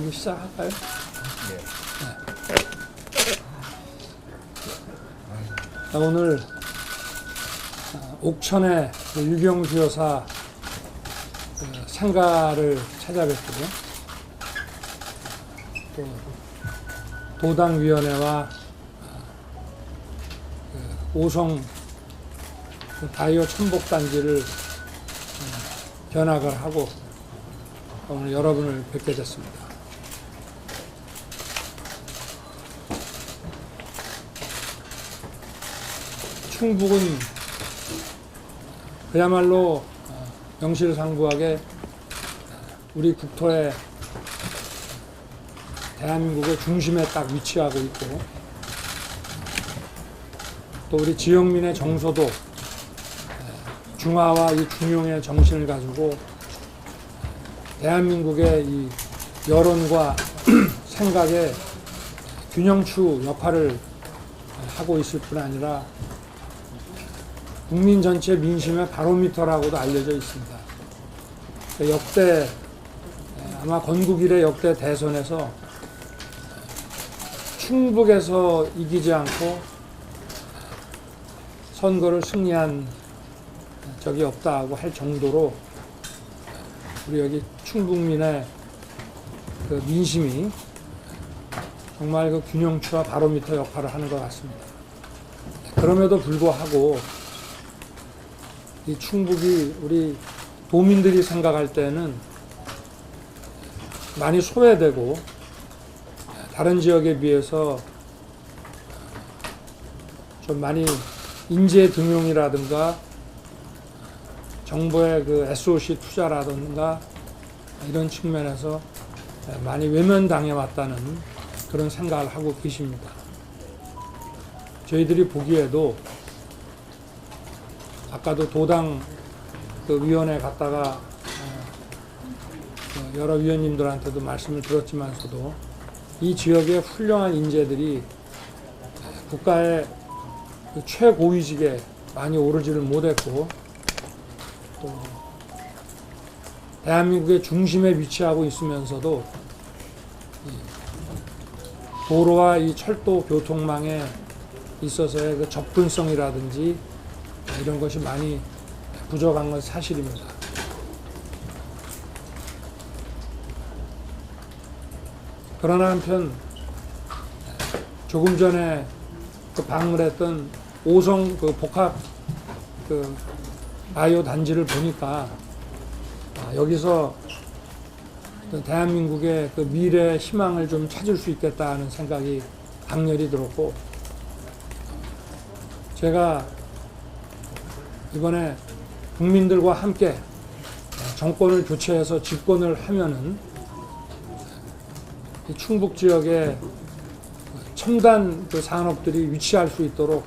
그럼 시작할까요? 자, 오늘 옥천의 유경수 여사 생가를 찾아뵙고요. 또 도당위원회와 오성 다이어 천복단지를 견학을 하고 오늘 여러분을 뵙게 됐습니다. 충북은 그야말로 명실상부하게 우리 국토의 대한민국의 중심에 딱 위치하고 있고, 또 우리 지역민의 정서도 중화와 이 중용의 정신을 가지고 대한민국의 이 여론과 생각의 균형추 역할을 하고 있을 뿐 아니라 국민 전체 민심의 바로미터라고도 알려져 있습니다. 역대 아마 건국 이래 역대 대선에서 충북에서 이기지 않고 선거를 승리한 적이 없다고 할 정도로 우리 여기 충북민의 그 민심이 정말 그 균형추와 바로미터 역할을 하는 것 같습니다. 그럼에도 불구하고 이 충북이 우리 도민들이 생각할 때는 많이 소외되고 다른 지역에 비해서 좀 많이 인재 등용이라든가 정부의 그 SOC 투자라든가 이런 측면에서 많이 외면당해 왔다는 그런 생각을 하고 계십니다. 저희들이 보기에도 아까도 도당 그 위원회 갔다가 여러 위원님들한테도 말씀을 드렸지만서도 이 지역의 훌륭한 인재들이 국가의 그 최고위직에 많이 오르지를 못했고, 또 대한민국의 중심에 위치하고 있으면서도 도로와 이 철도 교통망에 있어서의 그 접근성이라든지 이런 것이 많이 부족한 건 사실입니다. 그러나 한편 조금 전에 그 방문했던 오성 그 복합 그 바이오 단지를 보니까 여기서 대한민국의 그 미래 희망을 좀 찾을 수 있겠다는 생각이 강렬히 들었고, 제가 이번에 국민들과 함께 정권을 교체해서 집권을 하면은 이 충북 지역에 첨단 그 산업들이 위치할 수 있도록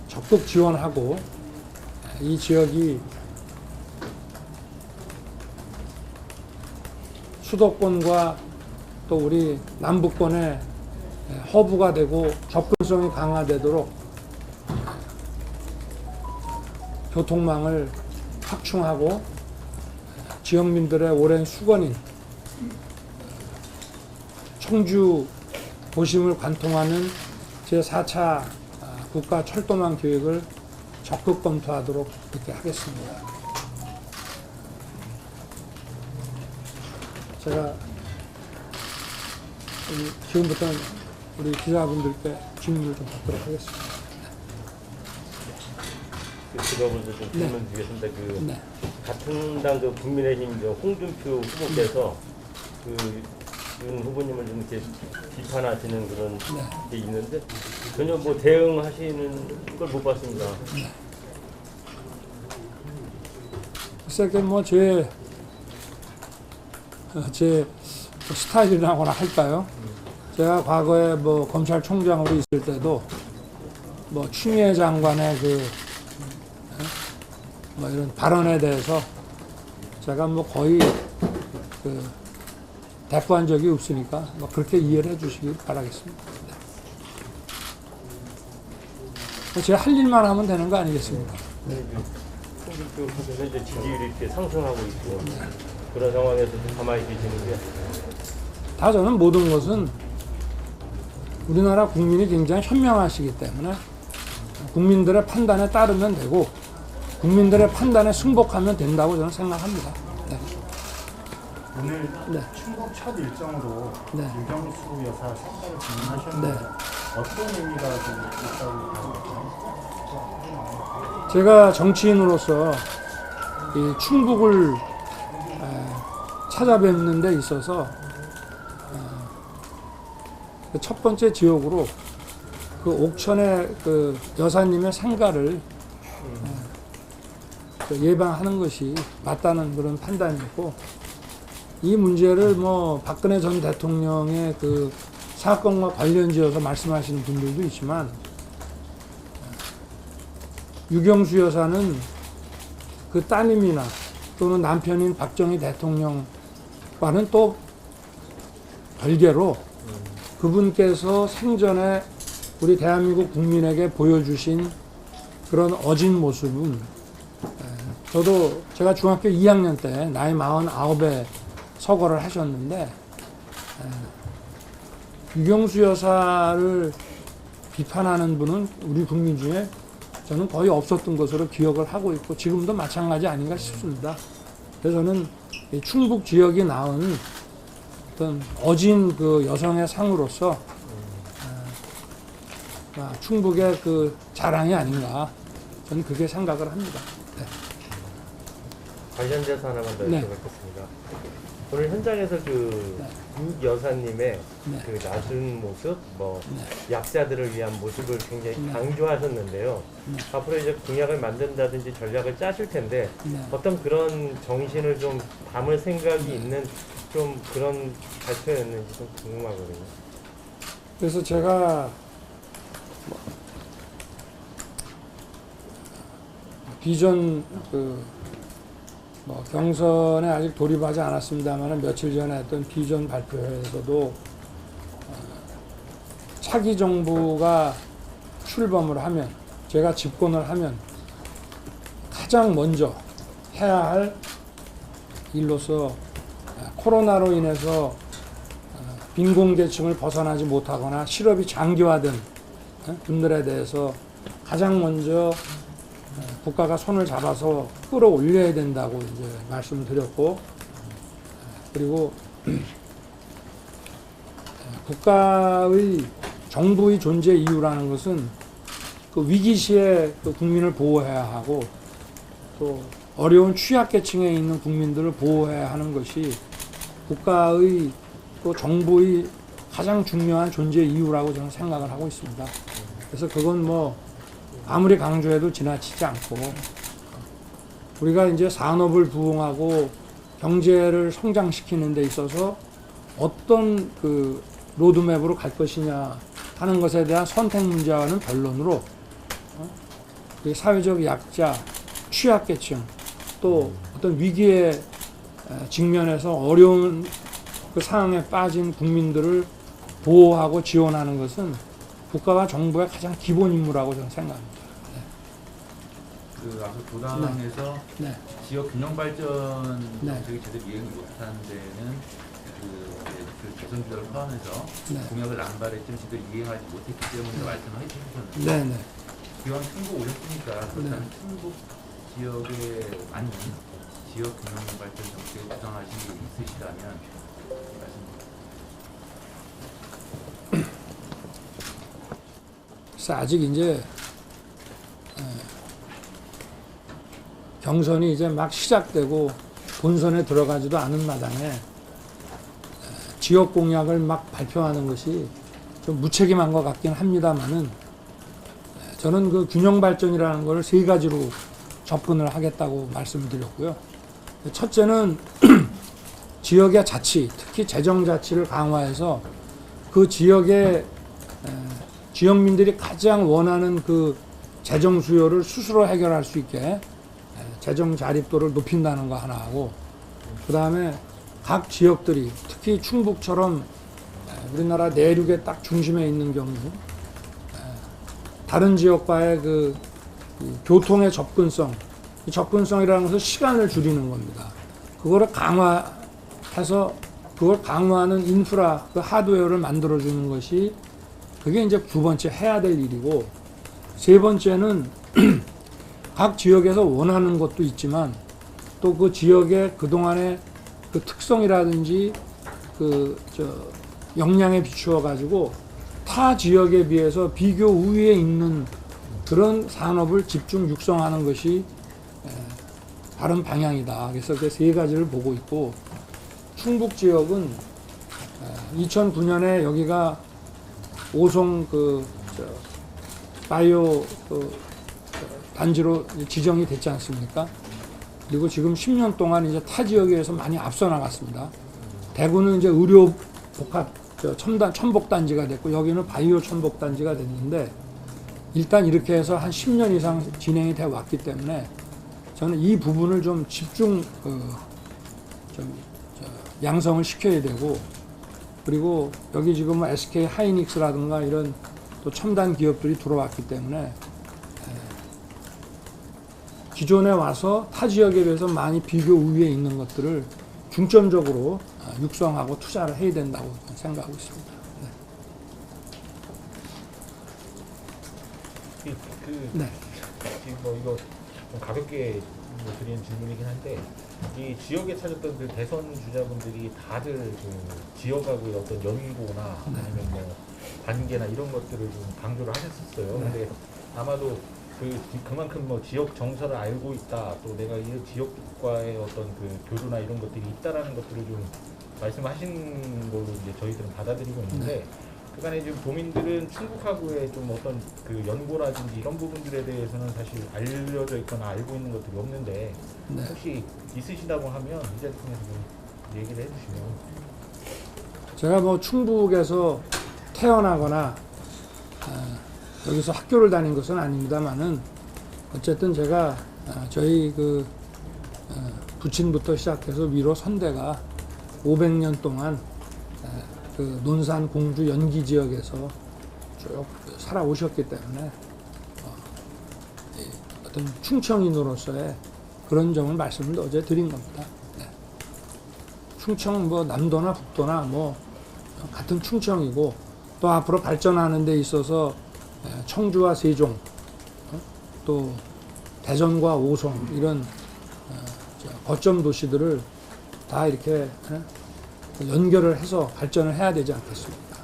적극 지원하고, 이 지역이 수도권과 또 우리 남부권의 허브가 되고 접근성이 강화되도록 교통망을 확충하고 지역민들의 오랜 수건인 청주 도심을 관통하는 제4차 국가 철도망 계획을 적극 검토하도록 이렇게 하겠습니다. 제가 지금부터 우리 기자분들께 질문을 좀 받도록 하겠습니다. 제가 먼저 좀 질문 드리겠습니다. 같은 당 그 국민의힘 홍준표 후보께서 윤 후보님을 좀 이렇게 비판하시는 그런 게 있는데 전혀 뭐 대응하시는 걸 못 봤습니다. 글쎄, 뭐 제 스타일이라고나 할까요? 제가 과거에 뭐 검찰총장으로 있을 때도 뭐 추미애 장관의 뭐 이런 발언에 대해서 제가 뭐 거의 대꾸한 적이 없으니까 뭐 그렇게 이해를 해주시길 바라겠습니다. 제가 할 일만 하면 되는 거 아니겠습니까? 홍준표 후보는 이제 지지율이 이렇게 상승하고 있고 그런 상황에서 좀 가만히 계시는 게 다 저는 모든 것은 우리나라 국민이 굉장히 현명하시기 때문에 국민들의 판단에 따르면 되고 국민들의 판단에 승복하면 된다고 저는 생각합니다. 네. 오늘 네. 충북 첫 일정으로 네. 유경수 여사 생가를 방문하셨는데 네. 어떤 의미가 좀 있다고 생각하세요? 제가 정치인으로서 이 충북을 찾아뵙는 데 있어서 그 첫 번째 지역으로 그 옥천의 그 여사님의 생가를 그 예방하는 것이 맞다는 그런 판단이었고, 이 문제를 뭐 박근혜 전 대통령의 그 사건과 관련지어서 말씀하시는 분들도 있지만, 유경수 여사는 그 따님이나 또는 남편인 박정희 대통령과는 또 별개로 그분께서 생전에 우리 대한민국 국민에게 보여주신 그런 어진 모습은, 저도 제가 중학교 2학년 때 나이 49에 서거를 하셨는데, 유경수 여사를 비판하는 분은 우리 국민 중에 저는 거의 없었던 것으로 기억을 하고 있고, 지금도 마찬가지 아닌가 싶습니다. 그래서 저는 이 충북 지역이 낳은 어떤 어진 그 여성의 상으로서 충북의 그 자랑이 아닌가, 저는 그렇게 생각을 합니다. 네. 관련돼서 하나만 더 네. 여쭤보겠습니다. 오늘 현장에서 그 유 여사님의 네. 그 낮은 모습, 뭐 네. 약자들을 위한 모습을 굉장히 네. 강조하셨는데요. 네. 앞으로 이제 공약을 만든다든지 전략을 짜실 텐데 네. 어떤 그런 정신을 좀 담을 생각이 있는 좀 그런 발표였는지 좀 궁금하거든요. 그래서 제가 비전 뭐 경선에 아직 돌입하지 않았습니다만 며칠 전에 했던 비전 발표회에서도 차기 정부가 출범을 하면, 제가 집권을 하면 가장 먼저 해야 할 일로서 코로나로 인해서 빈곤계층을 벗어나지 못하거나 실업이 장기화된 분들에 대해서 가장 먼저 국가가 손을 잡아서 끌어올려야 된다고 이제 말씀드렸고, 그리고 국가의 정부의 존재 이유라는 것은 그 위기 시에 그 국민을 보호해야 하고, 또 어려운 취약계층에 있는 국민들을 보호해야 하는 것이 국가의 또 정부의 가장 중요한 존재 이유라고 저는 생각을 하고 있습니다. 그래서 그건 뭐 아무리 강조해도 지나치지 않고, 우리가 이제 산업을 부흥하고 경제를 성장시키는 데 있어서 어떤 그 로드맵으로 갈 것이냐 하는 것에 대한 선택 문제와는 변론으로 그 사회적 약자, 취약계층, 또 어떤 위기에 직면해서 어려운 그 상황에 빠진 국민들을 보호하고 지원하는 것은 국가와 정부의 가장 기본 임무라고 저는 생각합니다. 그 앞서 도당에서 네. 지역 균형 발전 네. 정책이 제대로 이행을 못하는 데는 그 대선 주자를 포함해서 네. 공약을 남발했지만 제대로 이행하지 못했기 때문에 말씀을 해주셨는데 네, 네. 기왕 충북 오셨으니까 그렇다면 네. 충북 지역에 맞는 지역 균형 발전 정책을 구상하신 게 있으시다면 말씀. 그래서 아직 이제 경선이 이제 막 시작되고 본선에 들어가지도 않은 마당에 지역 공약을 막 발표하는 것이 좀 무책임한 것 같긴 합니다만은, 저는 그 균형 발전이라는 걸 세 가지로 접근을 하겠다고 말씀을 드렸고요. 첫째는 지역의 자치, 특히 재정 자치를 강화해서 그 지역의 지역민들이 가장 원하는 그 재정 수요를 스스로 해결할 수 있게 재정 자립도를 높인다는 거 하나 하고, 그 다음에 각 지역들이 특히 충북처럼 우리나라 내륙의 딱 중심에 있는 경우 다른 지역과의 그 교통의 접근성, 이 접근성이라는 것은 시간을 줄이는 겁니다. 그거를 강화해서 그걸 강화하는 인프라, 그 하드웨어를 만들어주는 것이 그게 이제 두 번째 해야 될 일이고, 세 번째는 각 지역에서 원하는 것도 있지만 또 그 지역의 그동안의 그 특성이라든지 역량에 비추어 가지고 타 지역에 비해서 비교 우위에 있는 그런 산업을 집중 육성하는 것이 바른 방향이다. 그래서 그 세 가지를 보고 있고, 충북 지역은 2009년에 여기가 오송 바이오 단지로 지정이 됐지 않습니까? 그리고 지금 10년 동안 이제 타 지역에 비해서 많이 앞서 나갔습니다. 대구는 이제 의료 복합 첨복 단지가 됐고, 여기는 바이오 첨복 단지가 됐는데, 일단 이렇게 해서 한 10년 이상 진행이 돼 왔기 때문에 저는 이 부분을 좀 집중 양성을 시켜야 되고, 그리고 여기 지금 SK 하이닉스라든가 이런 또 첨단 기업들이 들어왔기 때문에 기존에 와서 타 지역에 비해서 많이 비교 우위에 있는 것들을 중점적으로 육성하고 투자를 해야 된다고 생각하고 있습니다. 네. 지금 뭐 이거 좀 가볍게 드리는 질문이긴 한데, 이 지역에 찾았던 그 대선 주자분들이 다들 그 지역하고의 어떤 연고나 아니면 뭐 관계나 이런 것들을 좀 강조를 하셨었어요. 근데 아마도 그만큼 뭐 지역 정서를 알고 있다, 또 내가 이 지역과의 어떤 그 교류나 이런 것들이 있다라는 것들을 좀 말씀하신 걸로 이제 저희들은 받아들이고 있는데, 그간에 지금 도민들은 충북하고의 좀 어떤 그 연고라든지 이런 부분들에 대해서는 사실 알려져 있거나 알고 있는 것들이 없는데, 혹시 있으시다고 하면 이 자리에서 좀 얘기를 해주시면. 제가 뭐 충북에서 태어나거나 여기서 학교를 다닌 것은 아닙니다만은, 어쨌든 제가 저희 부친부터 시작해서 위로 선대가 500년 동안 그 논산, 공주, 연기 지역에서 쭉 살아오셨기 때문에 어떤 충청인으로서의 그런 점을 말씀을 어제 드린 겁니다. 네. 충청 뭐 남도나 북도나 뭐 같은 충청이고, 또 앞으로 발전하는 데 있어서 청주와 세종, 또 대전과 오송 이런 거점 도시들을 다 이렇게 연결을 해서 발전을 해야 되지 않겠습니까?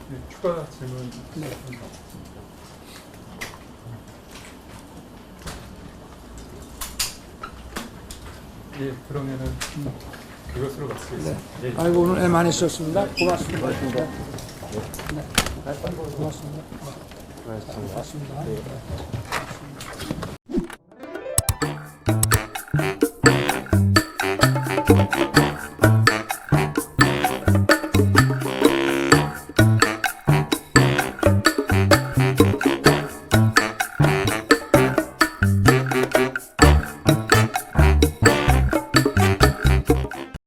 네, 추가 질문. 네. 예, 그러면은 그것으로 마치겠습니다. 네. 아이고, 오늘 많이 쓰셨습니다. 고맙습니다. 네. 네. 고맙습니다. 고맙습니다. 네.